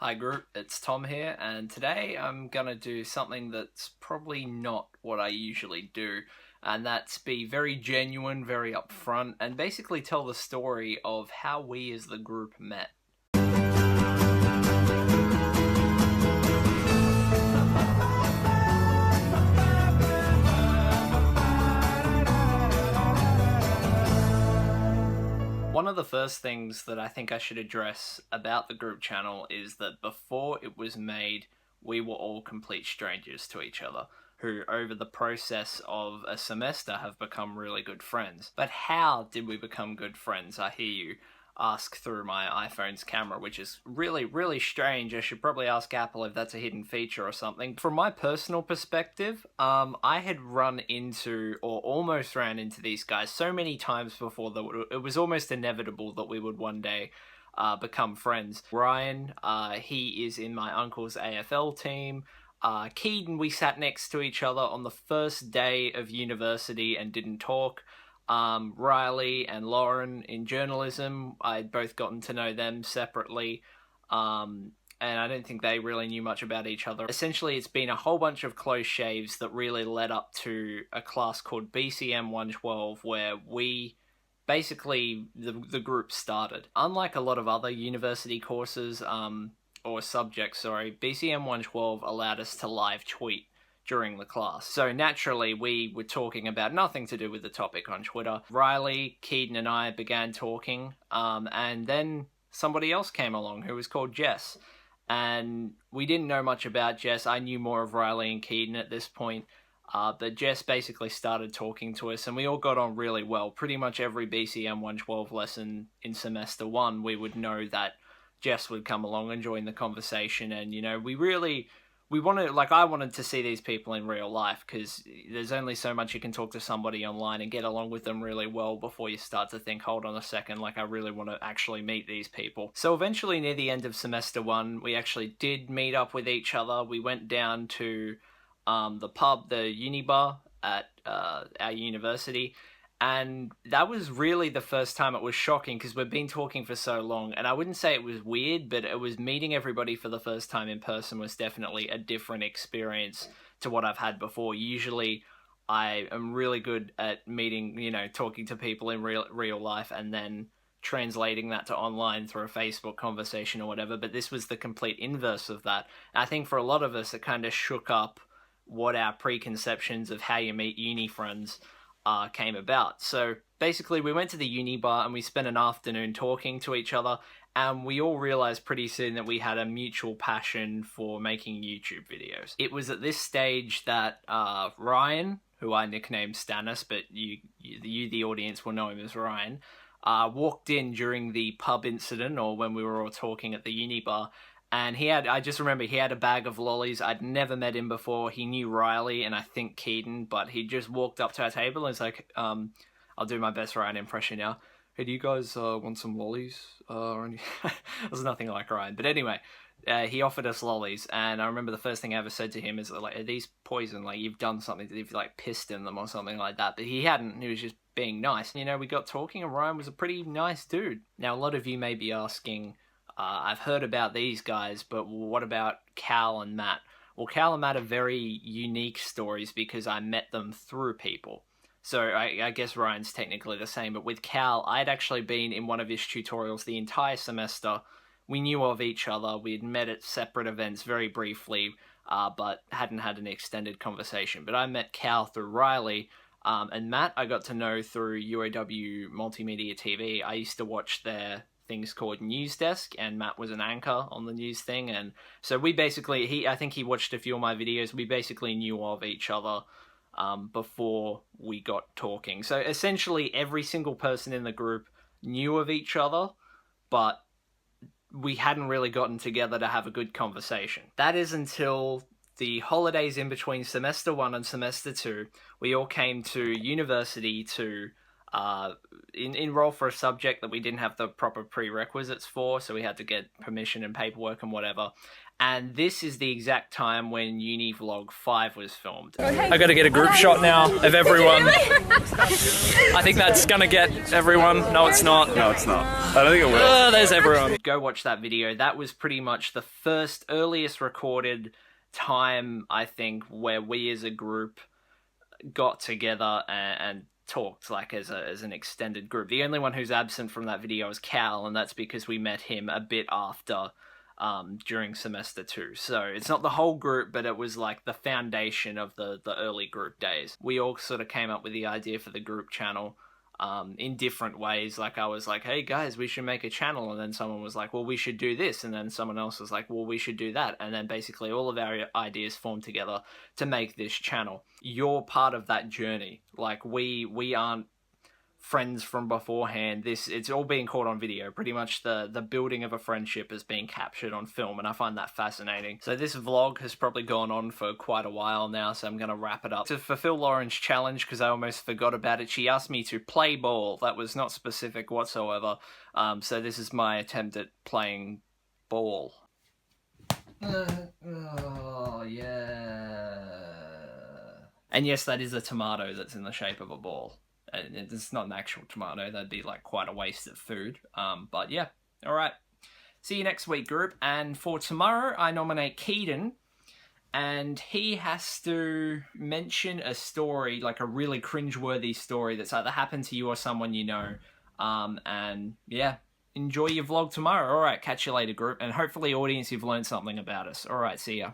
Hi group, it's Tom here, and today I'm gonna do something that's probably not what I usually do, and that's be very genuine, very upfront, and basically tell the story of how we as the group met. One of the first things that I think I should address about the group channel is that before it was made, we were all complete strangers to each other, who over the process of a semester have become really good friends. But how did we become good friends? I hear you ask through my iPhone's camera, which is really strange. I should probably ask Apple if that's a hidden feature or something. From my personal perspective, I had run into, or almost ran into, these guys so many times before that it was almost inevitable that we would one day become friends. Ryan, he is in my uncle's AFL team. Keaton, we sat next to each other on the first day of university and didn't talk. Riley and Lauren in journalism, I'd both gotten to know them separately, and I don't think they really knew much about each other. Essentially, it's been a whole bunch of close shaves that really led up to a class called BCM 112, where we basically, the group started. Unlike a lot of other university courses, or subjects, sorry, BCM 112 allowed us to live tweet during the class. So naturally, we were talking about nothing to do with the topic on Twitter. Riley, Keaton, and I began talking, and then somebody else came along who was called Jess. And we didn't know much about Jess. I knew more of Riley and Keaton at this point. But Jess basically started talking to us, and we all got on really well. Pretty much every BCM 112 lesson in semester one, we would know that Jess would come along and join the conversation. And, you know, I wanted to see these people in real life, because there's only so much you can talk to somebody online and get along with them really well before you start to think, hold on a second, like I really want to actually meet these people. So eventually, near the end of semester one, we actually did meet up with each other. We went down to the pub, the uni bar at our university, and that was really the first time it was shocking, because we've been talking for so long, and I wouldn't say it was weird, but it was meeting everybody for the first time in person was definitely a different experience to what I've had before. Usually I am really good at meeting, talking to people in real life and then translating that to online through a Facebook conversation or whatever, but this was the complete inverse of that. And I think for a lot of us, it kind of shook up what our preconceptions of how you meet uni friends came about. So basically, we went to the uni bar and we spent an afternoon talking to each other, and we all realized pretty soon that we had a mutual passion for making YouTube videos. It was at this stage that Ryan, who I nicknamed Stannis, but you the audience will know him as Ryan, walked in during the pub incident, or when we were all talking at the uni bar, and I just remember he had a bag of lollies. I'd never met him before. He knew Riley and I think Keaton, but he just walked up to our table and was like, I'll do my best Ryan impression now. Hey, do you guys want some lollies? Or any... There's nothing like Ryan. But anyway, he offered us lollies, and I remember the first thing I ever said to him is, like, are these poison? Like, you've done something, you've, like, pissed in them or something like that. But he hadn't. He was just being nice. We got talking, and Ryan was a pretty nice dude. Now, a lot of you may be asking, I've heard about these guys, but what about Cal and Matt? Well, Cal and Matt are very unique stories because I met them through people. So I guess Ryan's technically the same, but with Cal, I'd actually been in one of his tutorials the entire semester. We knew of each other. We had met at separate events very briefly, but hadn't had an extended conversation. But I met Cal through Riley, and Matt I got to know through UAW Multimedia TV. I used to watch their things called News Desk, and Matt was an anchor on the news thing, and so we basically, I think he watched a few of my videos. We basically knew of each other before we got talking. So essentially every single person in the group knew of each other, but we hadn't really gotten together to have a good conversation. That is until the holidays in between semester one and semester two. We all came to university to enroll for a subject that we didn't have the proper prerequisites for, so we had to get permission and paperwork and whatever. And this is the exact time when Uni Vlog 5 was filmed. I gotta get a group shot now of everyone. I think that's gonna get everyone. No, it's not. No, it's not. I don't think it will. There's everyone. Go watch that video. That was pretty much the earliest recorded time, I think, where we as a group got together and talked like as an extended group. The only one who's absent from that video is Cal, and that's because we met him a bit after during semester 2. So it's not the whole group, but it was like the foundation of the early group days. We all sort of came up with the idea for the group channel in different ways. Like I was like, hey guys, we should make a channel, and then someone was like, well, we should do this, and then someone else was like, well, we should do that, and then basically all of our ideas formed together to make this channel. You're part of that journey. Like we aren't friends from beforehand. It's all being caught on video. Pretty much the building of a friendship is being captured on film, and I find that fascinating. So this vlog has probably gone on for quite a while now, so I'm gonna wrap it up. To fulfill Lauren's challenge, because I almost forgot about it, she asked me to play ball. That was not specific whatsoever. So this is my attempt at playing ball. Oh yeah. And yes, that is a tomato that's in the shape of a ball. And it's not an actual tomato. That'd be like quite a waste of food. But yeah, all right. See you next week, group. And for tomorrow, I nominate Keaton, and he has to mention a story, like a really cringeworthy story that's either happened to you or someone you know. And yeah, enjoy your vlog tomorrow. All right, catch you later, group. And hopefully, audience, you've learned something about us. All right, see ya.